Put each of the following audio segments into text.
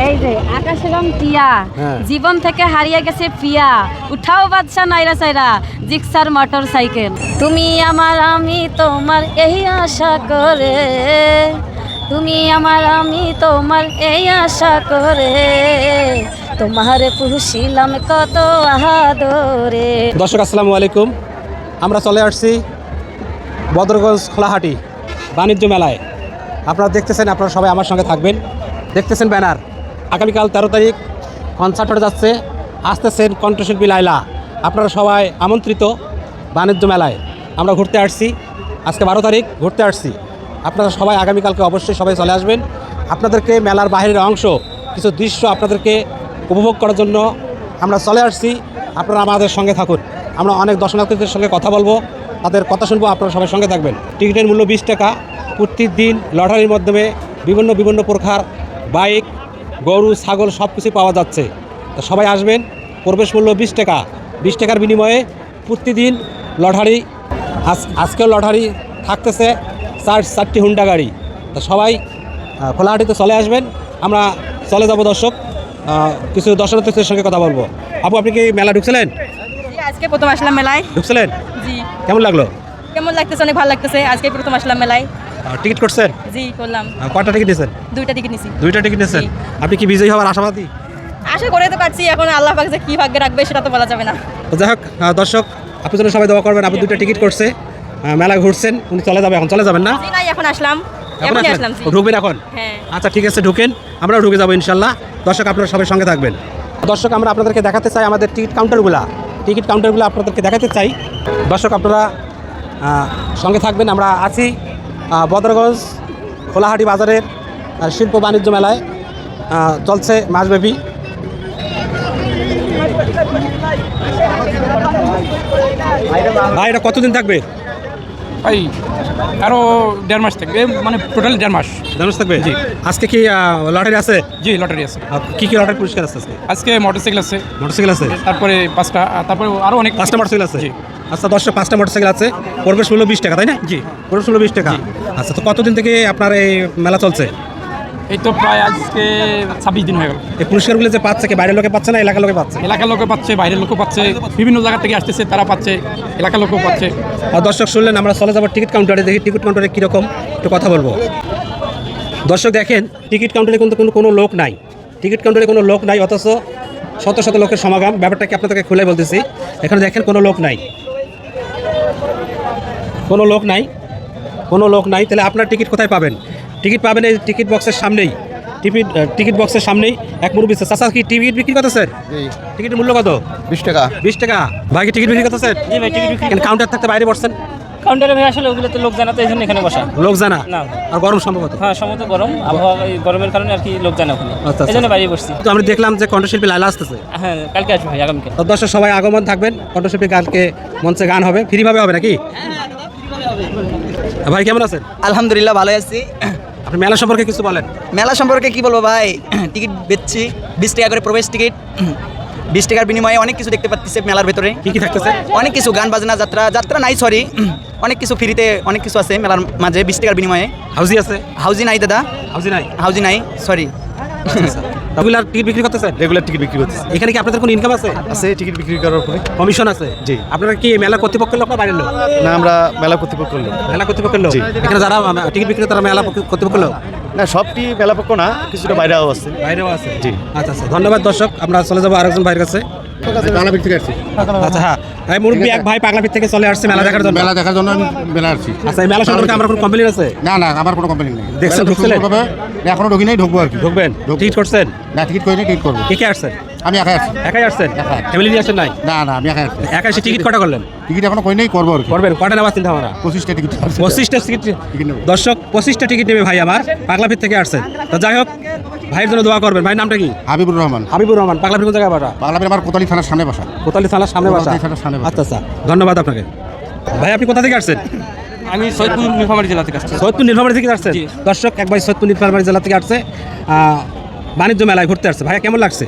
এই যে আকাশের রং টিয়া, জীবন থেকে হারিয়ে গেছে প্রিয়া, উঠাও বাদশা নাইরা সাইরা, জিক্সার মোটর সাইকেল। তুমি আমার আমি তোমার এই আশা করে, তুমি আমার আমি তোমার এই আশা করে, তোমারে পুষিলাম কত আদরে। দর্শক আসসালামু আলাইকুম। আমরা চলে আসছি বদরগঞ্জ খোলাহাটি বাণিজ্য মেলায়। আপনারা দেখতেছেন, আপনারা সবাই আমার সঙ্গে থাকবেন। দেখতেছেন ব্যানার, আগামীকাল 13 তারিখ কনসার্ট হতে যাচ্ছে, আসতেছেন কণ্ঠশিল্পী লায়লা। আপনারা সবাই আমন্ত্রিত বাণিজ্য মেলায়। আমরা ঘুরতে আসছি, আজকে 12 তারিখ ঘুরতে আসছি। আপনারা সবাই আগামীকালকে অবশ্যই সবাই চলে আসবেন। আপনাদেরকে মেলার বাইরের অংশ কিছু দৃশ্য আপনাদেরকে উপভোগ করার জন্য আমরা চলে আসছি। আপনারা আমাদের সঙ্গে থাকুন। আমরা অনেক দর্শনার্থীদের সঙ্গে কথা বলবো, তাদের কথা শুনবো। আপনারা সবাই সঙ্গে থাকবেন। টিকিটের মূল্য 20 টাকা। প্রতিদিন লটারির মাধ্যমে বিভিন্ন প্রকার বাইক, গরু, ছাগল সব কিছু পাওয়া যাচ্ছে। তো সবাই আসবেন। প্রবেশ মূল্য 20 টাকা। 20 টাকার বিনিময়ে প্রতিদিন লটারি। আজকেও লটারি থাকতেছে 4টি হুন্ডা গাড়ি। তো সবাই খোলাহাটিতে চলে আসবেন। আমরা চলে যাব দর্শক, কিছু দর্শনার্থীদের সঙ্গে কথা বলবো। আপু, আপনি কি মেলা ঢুকছিলেন? আজকে প্রথম আসলাম মেলায়। ঢুকছিলেন? জি। কেমন লাগলো? কেমন লাগতেছে? অনেক ভালো লাগতেছে। আজকে প্রথম আসলাম মেলায়। টিকিট করছেন? জি, করলাম। কয়টা টিকিট নিয়েছেন? 2টা টিকিট নিছি। 2টা টিকিট নিয়েছেন। আপনি কি বিজয়ী হওয়ার আশাবাদী? আশা করে তো পারছি, এখন আল্লাহ পাক যে কি ভাগ্যে রাখবে সেটা তো বলা যাবে না। তো যাই হোক দর্শক, আপনার জন্য সবাই দোয়া করবেন। আপনি 2টা টিকিট করছে, মেলা ঘুরছেন, উনি চলে যাবে। এখন চলে যাবেন না? জি, নাই, এখন আসলাম। এখন এখনই আসলেন? আসলাম। জি। ঢুকবেন এখন? হ্যাঁ। আচ্ছা, ঠিক আছে, ঢুকেন। আমরাও ঢুকে যাবো ইনশাল্লাহ। দর্শক, আপনারা সবাই সঙ্গে থাকবেন। দর্শক, আমরা আপনাদেরকে দেখাতে চাই আমাদের টিকিট কাউন্টারগুলো আপনাদেরকে দেখাতে চাই। দর্শক, আপনারা সঙ্গে থাকবেন। আমরা আছি বদরগঞ্জ খোলাহাটি বাজারের শিল্প বাণিজ্য মেলায়। চলছে মাসব্যাপী। ভাই, এটা কতদিন থাকবে? ভাই আরও 1.5 মাস থাকবে, মানে টোটাল 1.5 মাস। 1.5 মাস থাকবে? জি। আজকে কি লটারি আছে? জি, লটারি আছে। কি লটারি পুরস্কার আছে আজকে? আজকে মোটরসাইকেল আছে। মোটরসাইকেল আছে? তারপরে 5টা, তারপরে আরও অনেক 5টা মোটরসাইকেল আছে? জি। আচ্ছা, 5টা মোটরসাইকেল আছে। প্রবেশ মূল্য 20 টাকা, তাই না? জি। প্রবেশ মূল্য 20 টাকা। আচ্ছা, তো কতদিন থেকে আপনার এই মেলা চলছে? এই তো প্রায় আজকে 26 দিন হয়ে গেল। এই পুরস্কারগুলো যে পাচ্ছে, কি বাইরের লোকে পাচ্ছে না এলাকার লোকে পাচ্ছে? এলাকার লোকও পাচ্ছে, বাইরের লোকও পাচ্ছে, বিভিন্ন জায়গা থেকে আসতেছে তারা পাচ্ছে, এলাকার লোকও পাচ্ছে। আর দর্শক শুনলেন, আমরা চলে যাবো টিকিট কাউন্টারে। দেখি টিকিট কাউন্টারে কীরকম, একটু কথা বলবো। দর্শক দেখেন, টিকিট কাউন্টারে কিন্তু কোনো লোক নাই। টিকিট কাউন্টারে কোনো লোক নাই, অথচ শত শত লোকের সমাগম। ব্যাপারটা কি আপনাদেরকে খুলে বলতেছি। এখানে দেখেন, কোনো লোক নাই। তাহলে আপনার টিকিট কোথায় পাবেন? টিকিট পাবেন এই টিকিট বক্সের সামনেই। টিকিট বক্সের সামনেই এক মুরব্বি। চাচা, কি টিকিট বিক্রি করতেছেন? টিকিটের মূল্য কত? 20 টাকা। 20 টাকা। ভাই, কি টিকিট বিক্রি করতেছেন? জি ভাই, টিকিট বিক্রি। কাউন্টার থাকতে বাইরে বসছেন? কাউন্টারে ভাই আসলে ওগুলো তো লোক জানা, তো এই জন্য এখানে বসা। লোক জানা না। আর গরম সম্ভবত? হ্যাঁ, সম্ভবত গরম আবহাওয়া, এই গরমের কারণে আর কি লোক জানা ওখানে, আচ্ছা। এই জন্য বাইরে বসছি। তো আমরা দেখলাম যে কণ্ঠশিল্পী লায়লা আসতেছে। হ্যাঁ, কালকে আসবে ভাই, আগামীকাল। তো দর্শক সবাই আগমন থাকবেন। কণ্ঠশিল্পী কালকে মঞ্চে গান হবে, ফ্রিভাবে হবে নাকি? ভাই, কেমন আছেন? আলহামদুলিল্লাহ, ভালো আছি। আপনি মেলা সম্পর্কে কিছু বলেন। মেলা সম্পর্কে কি বলবো ভাই, টিকিট বেচছি 20 টাকা করে প্রবেশ টিকিট। 20 টাকার বিনিময়ে অনেক কিছু দেখতে পাচ্ছি মেলার ভেতরে। কি থাকতেছে? অনেক কিছু, গান বাজনা, যাত্রা নাই, সরি, অনেক কিছু ফ্রিতে, অনেক কিছু আছে মেলার মাঝে 20 টাকার বিনিময়ে। হাউজি আছে? হাউজি নাই দাদা, হাউজি নাই, সরি। রেগুলার টিকিট বিক্রি করতেছেন? রেগুলার টিকিট বিক্রি করতেছে। এখানে কি আপনাদের কোনো ইনকাম আছে? আছে, টিকিট বিক্রি করার উপরে কমিশন আছে? জি। আপনারা কি মেলা কর্তৃপক্ষের লোক না বাইরের লোক? না, আমরা মেলা কর্তৃপক্ষ লোক। মেলা কর্তৃপক্ষের লোক? জি। এখানে যারা টিকিট বিক্রি তারা মেলা কর্তৃপক্ষের লোক? না, সবটি মেলা পক্ষ না, কিছুটা বাইরেও আছে। বাইরেও আছে? জি। আচ্ছা, ধন্যবাদ দর্শক। আমরা চলে যাবো আরেকজন ভাইয়ের কাছে। পাগলাপির থেকে আসছি। আচ্ছা, হ্যাঁ, এই মুরব্বী এক ভাই পাগলাপির থেকে চলে আসছে মেলা দেখার জন্য। মেলা দেখার জন্য আমি মেলা আসছি। আচ্ছা, এই মেলা সম্পর্কে আমার কোনো কমপ্লেন আছে? না, আমার কোনো কমপ্লেন নেই। দেখছেন, ঢুকছিলেন? এখনো ঢুকি নাই, ঢুকবো আর কি। ঢুকবেন? টিকিট করছেন? না, টিকিট করি না, টিকিট করবো। কে আসছেন? আমি একাই আসছি। একাই আসছেন? একাই। ফ্যামিলি নিয়ে আসছেন নাই? না, আমি একাই আসছি। একা এসে টিকিট কটা করলেন? টিকিট এখনো করি নাই, করবো আর কি। করবেন? কটা নেওয়ার চিন্তা ভাবনা? 25টা টিকিট। 25টা টিকিট নেবো। দর্শক, 25টা টিকিট নেবে ভাই আমার, পাগলাপির থেকে আসছেন। তো যাই হোক, ভাইয়ের জন্য দোয়া করবেন। ভাইয়ের নামটা কি? হাবিবুর রহমান। হাবিবুর রহমান। পাগলাপির কোন জায়গায় বাসা? পাগলাপির আমার কোতালি থানার সামনে বাসা। কোতালি থানার সামনে বাসা? কোতালি থানার সামনে বাসা। আচ্ছা, ধন্যবাদ আপনাকে। ভাই, আপনি কোথা থেকে আসছেন? আমি সৈয়দপুর নীলফামারী জেলা থেকে আসছি। সৈয়দপুর নীলফামারী থেকে আসছেন? জি। দর্শক, এক ভাই সৈয়দপুর নীলফামারী জেলা থেকে আসছে, বাণিজ্য মেলায় ঘুরতে আসছে। ভাইয়া, কেমন লাগছে?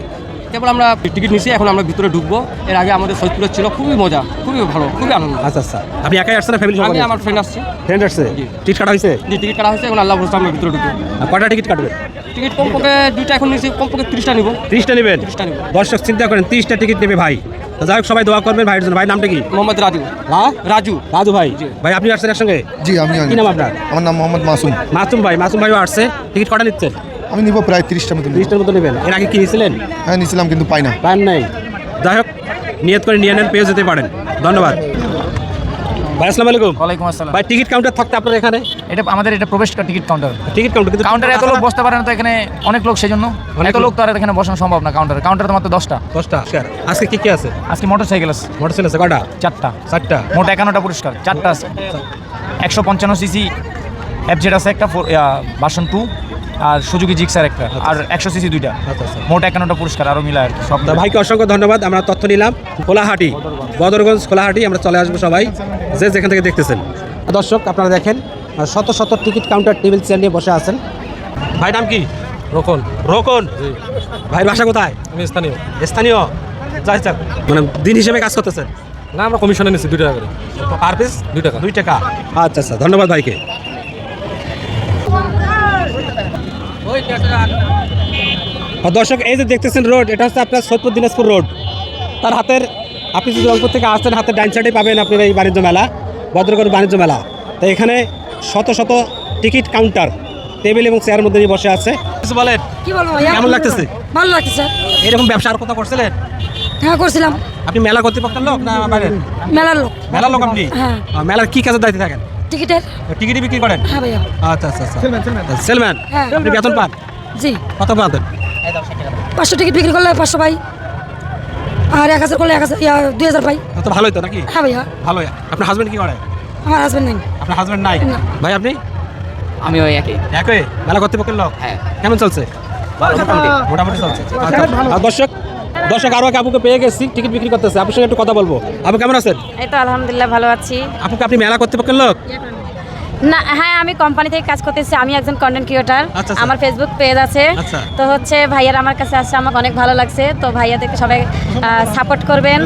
কেবল আমরা টিকিট নিছি, এখন আমরা ভিতরে ঢুকবো। এর আগে আমাদের সৈয়দপুরে ছিল, খুবই মজা, খুবই ভালো, খুবই আনন্দ। আচ্ছা আচ্ছা, আপনি একাই আসছেন না ফ্যামিলি আমি সঙ্গে? আমার ফ্রেন্ড আসছি, ফ্রেন্ড আসছে, টিকিট কাটা হয়েছে? যে টিকিট কাটা হয়েছে, এখন আল্লাহ ভরসা আমরা ভিতরে ঢুকবো। কয়টা টিকিট কাটবেন? টিকিট কমপক্ষে 2টা এখন নিয়েছি, কমপক্ষে 30টা নিব। 30টা নেবেন? 30টা নিব। দর্শক চিন্তা করেন 30টা টিকিট নেবে ভাই। তো যাই হোক, সবাই দোয়া করবেন ভাইয়ের জন্য। ভাই নামটা কি? মোহাম্মদ রাজু। হ্যাঁ রাজু। রাজু ভাই। ভাই আপনি আসছেন একসঙ্গে? জি আমি কি নাম আপনার? আমার নাম মোহাম্মদ মাসুম। মাসুম ভাই। মাসুম ভাইও আসছে। টিকিট কটা নিচ্ছেন? আমি নিব প্রায় 30টার মতো। 30টার মতো নেবেন। এর আগে কি নিয়েছিলেন? হ্যাঁ নিয়েছিলাম কিন্তু পাই না। পান নাই। যাই হোক, নিয়ত করে নিয়ে নেন, পেয়ে যেতে পারেন। ধন্যবাদ ভাই। আসসালামু আলাইকুম। ওয়ালাইকুম আসসালাম। ভাই টিকিট কাউন্টার থাকতে আপনার এখানে? এটা আমাদের এটা প্রবেশ টিকিট কাউন্টার। টিকিট কাউন্টার কিন্তু কাউন্টারে এত লোক বসতে পারে না, তো এখানে অনেক লোক, সেজন্য অনেক এত লোক তো আর এখানে বসানো সম্ভব না। কাউন্টারে তো মাত্র 10টা। 10টা। আজকে কি কি আছে? আজকে মোটরসাইকেল আছে মোটরসাইকেল আছে কটা? 4টা। 4টা। মোট 51টা পুরস্কার, 4টা আছে। 155 সিসি এফজেড আছে একটা, ভার্সন 2, আর সুজুকি জিক্সার একটা, আর 100 সিসি 2টা। আচ্ছা আচ্ছা। মোট 51টা পুরস্কার, আরও মিলায় আর কি সব। তা ভাইকে অসংখ্য ধন্যবাদ। আমরা তথ্য নিলাম খোলাহাটি, বদরগঞ্জ খোলাহাটি। আমরা চলে আসবো সবাই, যে যেখান থেকে দেখতেছেন। দর্শক আপনারা দেখেন, শত শত টিকিট কাউন্টার টেবিল চেয়ার নিয়ে বসে আছেন। ভাই নাম কি? রোকন। রোকন ভাইয়ের বাসা কোথায়? আমি স্থানীয়। স্থানীয়? যাই যাক, মানে দিন হিসেবে কাজ করতেছেন? না, আমরা কমিশনে নিচ্ছি 2 টাকা করে। পার পিস 2 টাকা। 2 টাকা। আচ্ছা আচ্ছা, ধন্যবাদ ভাইকে। দর্শক এই যে দেখতেছেন রোড, এটা হচ্ছে আপনার সৈয়দপুর দিনাজপুর রোড। তার হাতের, আপনি যদি রংপুর থেকে আসছেন, হাতের ডাইন সাইডে পাবেন আপনার এই বাণিজ্য মেলা, বদরগঞ্জ বাণিজ্য মেলা। তো এখানে শত শত টিকিট কাউন্টার টেবিল এবং চেয়ার মধ্যে নিয়ে বসে আছে। কিছু বলেন, কি বলবো, কেমন লাগতেছে? ভালো লাগছে। এরকম ব্যবসা আর কোথাও করছিলেন? হ্যাঁ করছিলাম। আপনি মেলা কর্তৃপক্ষের লোক না বাইরের? মেলার লোক। মেলার লোক আপনি? হ্যাঁ। মেলার কি কাজের দায়িত্বে থাকেন? টিকিটের। টিকিটই বিক্রি করেন? হ্যাঁ ভাইয়া। আচ্ছা আচ্ছা আচ্ছা। সেলম্যান? হ্যাঁ। আপনি বেতন পান? জি। কত পান? 500 টিকিট বিক্রি করলে 500 পাই, আর 1000 করলে 2000 পাই। তো ভালোই তো নাকি? হ্যাঁ ভাইয়া। ভালোই। আপনার হাজবেন্ড কি করে? আমার হাজবেন্ড নেই। আপনার হাজবেন্ড নাই? না। ভাই আপনি? আমি ওই একই। একই মেলা কর্তৃপক্ষের লোক? হ্যাঁ। কেমন চলছে? মোটামুটি চলছে। আচ্ছা। আর দর্শক আরো এক আপুকে পেয়ে গেছি, টিকিট বিক্রি করতেছে। আপনার সঙ্গে একটু কথা বলবো। আপু কেমন আছেন? এই তো আলহামদুলিল্লাহ ভালো আছি। আপুকে আপনি মেলা কর্তৃপক্ষের লোক? না, হ্যাঁ আমি কোম্পানি থেকে কাজ করতেছি। আমি একজন কন্টেন্ট ক্রিয়েটর। আচ্ছা, আচ্ছা। আমার ফেসবুক পেজ আছে। আচ্ছা। তো হচ্ছে ভাইয়ারা আমার কাছে আসছে, আমাকে অনেক ভালো লাগছে। তো ভাইয়াদেরকে সবাই সাপোর্ট করবেন।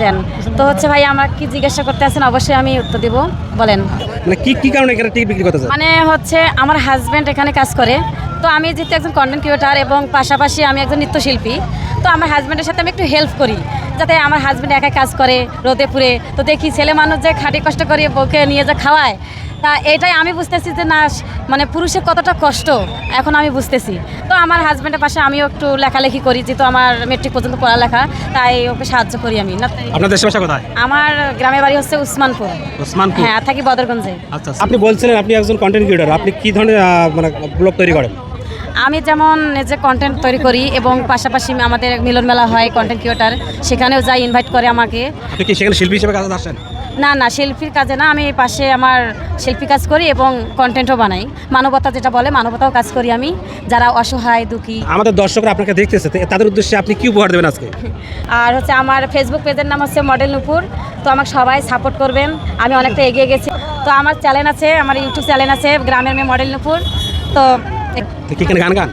দেন তো হচ্ছে ভাই আমার কি জিজ্ঞাসা করতে আছেন, অবশ্যই আমি উত্তর দিব। বলেন। মানে কি কারণে এখানে টিকিট বিক্রি করতেছে? মানে হচ্ছে আমার হাজব্যান্ড এখানে কাজ করে। তো আমি যেহেতু একজন কন্টেন্ট ক্রিয়েটর এবং পাশাপাশি আমি একজন নৃত্যশিল্পী, তো আমার হাজব্যান্ডের সাথে আমি একটু হেল্প করি, যাতে আমার হাজব্যান্ড একাই কাজ করে রোদে পুরে। তো দেখি ছেলে মানুষ যে খাটি কষ্ট করে বউকে নিয়ে যে খাওয়ায়, তা এটাই আমি বুঝতেছি যে না, মানে পুরুষের কতটা কষ্ট এখন আমি বুঝতেছি। তো আমার হাজব্যান্ডের পাশে আমিও একটু লেখালেখি করি, যেহেতু আমার মেট্রিক পর্যন্ত পড়ালেখা, তাই ওকে সাহায্য করি আমি। না আপনার দেশের ভাষা কোথায়? আমার গ্রামের বাড়ি হচ্ছে উসমানপুর। ওসমানপুর? হ্যাঁ, থাকি বদরগঞ্জে। আচ্ছা। আপনি বলছিলেন আপনি একজন কন্টেন্ট ক্রিয়েটর, আপনি কি ধরনের মানে ব্লগ তৈরি করেন? আমি যেমন নিজে কন্টেন্ট তৈরি করি এবং পাশাপাশি আমাদের মিলন মেলা হয় কন্টেন্ট ক্রিয়েটর, সেখানেও যাই, ইনভাইট করে আমাকে। আপনি কি সেখানে শিল্পী হিসেবে কাজে আসেন? না না, শিল্পীর কাজে না, আমি পাশে আমার শিল্পী কাজ করি এবং কন্টেন্টও বানাই। মানবতা যেটা বলে, মানবতাও কাজ করি আমি, যারা অসহায় দুঃখী। আমাদের দর্শকরা আপনাকে দেখতেছে, তাদের উদ্দেশ্যে আপনি কি উপহার দেবেন আজকে? আর হচ্ছে আমার ফেসবুক পেজের নাম হচ্ছে মডেল নূপুর। তো আমাকে সবাই সাপোর্ট করবেন, আমি অনেকটা এগিয়ে গেছি। তো আমার চ্যানেল আছে, আমার ইউটিউব চ্যানেল আছে গ্রামের মেয়ে মডেল নূপুর। তো কি কেন গান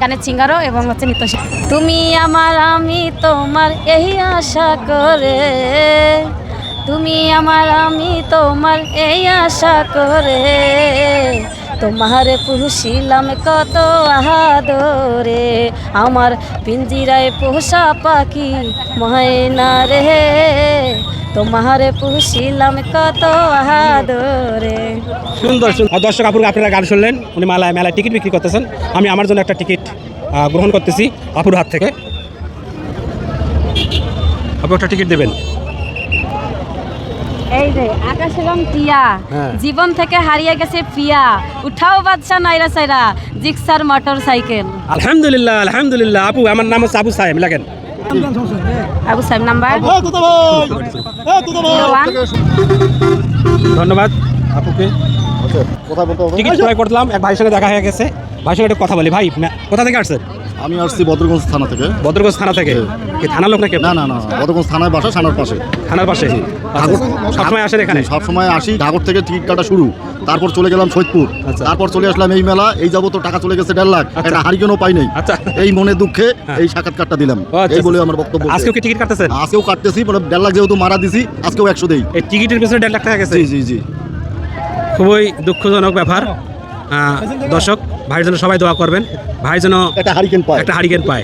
গানের সিঙ্গারও এবং হচ্ছে নৃত্যশিল্পী। তুমি আমার, আমি তোমার, এই আশা করে, তুমি আমার, আমি তোমার, এই আশা করে, তোমারে পুষিলাম কত আদরে, আমার পিঞ্জিরায় পোষা পাখি ময়না রে, তোমারে পুষিলাম কত আদরে। সুন্দর সুন্দর। দর্শক আপুর আপনারা গান শুনলেন, উনি মেলায় টিকিট বিক্রি করতেছেন। আমি আমার জন্য একটা টিকিট গ্রহণ করতেছি আপুর হাত থেকে। আপু একটা টিকিট দেবেন। এই যে আকাশের রং টিয়া, হ্যাঁ। জীবন থেকে হারিয়ে গেছে প্রিয়া, উঠাও বাদশা নাইরা সাইরা, জিক্সার মোটর সাইকেল। আলহামদুলিল্লাহ আলহামদুলিল্লাহ। আপু আমার নাম হচ্ছে আবু সাহেব, লাগেন। আবু সাহেব নাম্বার 01। ধন্যবাদ আপুকে। কথা বলতে হবে। টিকিট ক্রয় করলাম, এক ভাইয়ের সঙ্গে দেখা হয়ে গেছে। ভাইয়ের সঙ্গে একটা কথা বলি। ভাই কোথা থেকে আসছেন? আমি আসছি বদরগঞ্জ থানা থেকে। বদরগঞ্জ থানা থেকে? কি থানার লোক নাকি? না না না, বদরগঞ্জ থানায় বাসা, থানার পাশে। থানার পাশে? সবসময় আসেন এখানে? সব সময় আসি, ঢাকুর থেকে টিকিট কাটা শুরু, তারপর চলে গেলাম সৈয়দপুর, তারপর চলে আসলাম এই মেলা। এই যাবো তো টাকা চলে গেছে 1.5 লাখ, একটা হারিকেনও পাই নাই। এই মনে দুঃখে এই সাক্ষাৎকারটা দিলাম, এই বলে আমার বক্তব্য। আজকেও কি টিকিট কাটতেছেন? আজকেও কাটতেছি, মানে 1.5 লাখ যেহেতু মারা দিছি, আজকেও 100 দেই। এই টিকিটের পেছনে 1.5 লাখ টাকা গেছে? জি জি জি। খুবই দুঃখজনক ব্যাপার। দর্শক, ভাইয়ের জন্য সবাই দোয়া করবেন, ভাই যেন একটা হারিকেন পায়। একটা হারিকেন পায়।